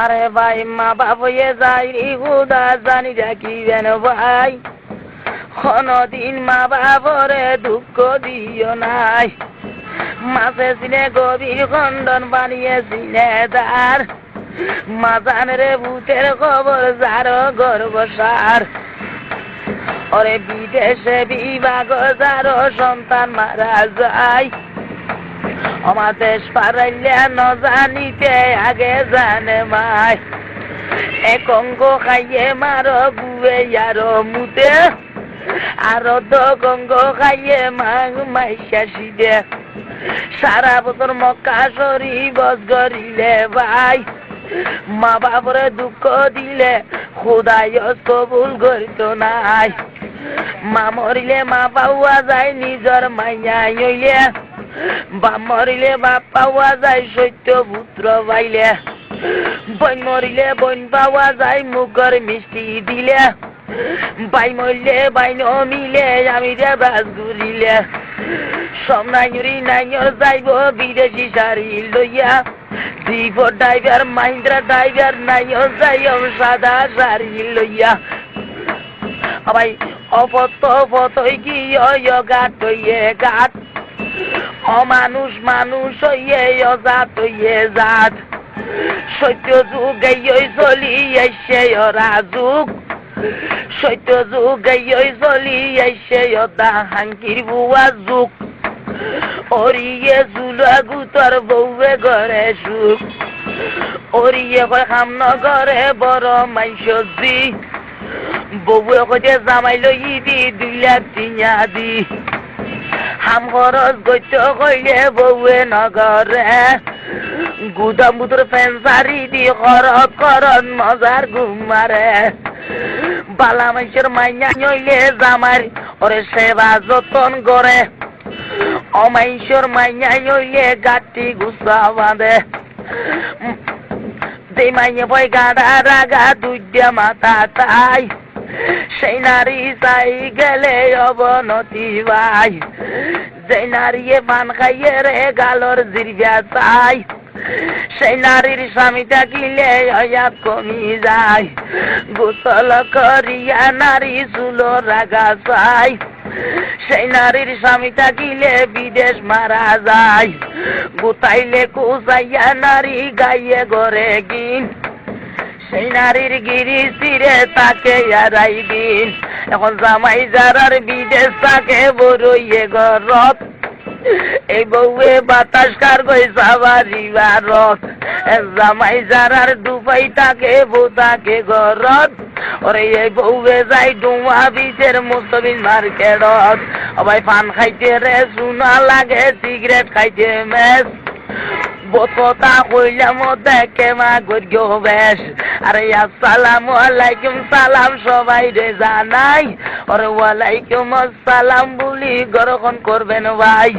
আরে ভাই মা বাপ হয়ে যাই রে খুদা জানি রাখিবেন ভাই, কোনদিন মা বাপরে দুঃখ দিও নাই। মাঝে সিনে গভীর খণ্ডন বানিয়েছিলে তার, মাজান রে ভূতের খবর যার গর্ব সার। ওরে বিদেশে বিভাগ যার সন্তান মারা যায়, আমার দেশ পারাইলে ন জানিতে আগে জানে মাই। এক অঙ্গ খাইয়ে মারো বুয়ে আরো মুতে, আরো তো গঙ্গ খাইয়ে মাঘ মাইশা শিদে। সারা বছর মক্কা শরীফ গরিলে ভাই, মা বাপরে দুঃখ দিলে খোদাই কবুল করিত নাই। মা মরিলে মা পাওয়া যায় নিজর মাইয়া হইলে, বাপ মরিলে বাপ পাওয়া যায় সত্য পুত্র পাইলে। বোন মরিলে বোন পাওয়া যায় মুখর মিষ্টি দিলে, বাই মরলে বাই মিলে আমি রে বাস ঘুরিলে। সব নাইরি নাইর যাইব বিদেশি শাড়ি লইয়া, দ্বীপ ড্রাইভার মাহিন্দ্রা ড্রাইভার নাইর যাই সাদা শাড়ি লইয়া। ভাই অপত পতই গিয়ে গাট হইয়ে গাট, অমানুষ মানুষ হইয়ে অজাত হইয়ে জাত। সত্য যুগ এই চলি এসে ওরা যুগ, সত্য যুগ এই চলি এসে ওদা হাঙ্কির বুয়া যুগ। ওরিয়ে জুলা গুতর বউয়ে ঘরে সুখ, ওরিয়ে কয় খাম নগরে বড় মাইসজি। বউয়ে কইতে জামাই লই দি 2 লাখ টিয়া দি, হাম খরচ গত্য কইলে বউয়ে নগরে। গুদাম বুতর ফেন্সারি দি খরচ করন মজার ঘুমারে। বালা মাইসের মাইয়া নইলে জামাই ওরে সেবা যতন করে, অমাইসর মাইয়া হইলে গাটি গুছা বাঁধে। যে মাইয়া বই গাড়া রাগা দুইটা মাথা তাই, সেই নারী চাই গেলে অবনতি ভাই। যে নারীয়ে পান খাইয়ে রে গালর জিরবিয়া চাই, সেই নারীর স্বামী থাকিলে হয়াত কমি যায়। গোসল করিয়া নারী চুল রাগা চাই, সেই নারীর স্বামী থাকিলে বিদেশ মারা যায়। গুতাইলে কুচাইয়া নারী গাইয়ে ঘরে গিন, সেই নারীর গিরি চিরে তাকে এরাই দিন। এখন জামাই যারার বিদেশ তাকে বড়ইয়ে ঘরত, এই বউয়ে বাতাস কার গই সাবারি বারত। জামাই যারার ডুবাই তাকে বউ তাকে ঘরত, ওরে এই বউয়ে যাই ডুমা বিচের মুস্তবিন মার্কেটত। ভাই পান খাইতে রে চুনা লাগে, সিগারেট খাইতে মেস, বততা কইলাম দেখে মা গো বেশ। আরে আসসালামু আলাইকুম সালাম সবাই রে জানাই, ওরে ওয়ালাইকুম আসসালাম বলি গ্রহণ করবেন ভাই।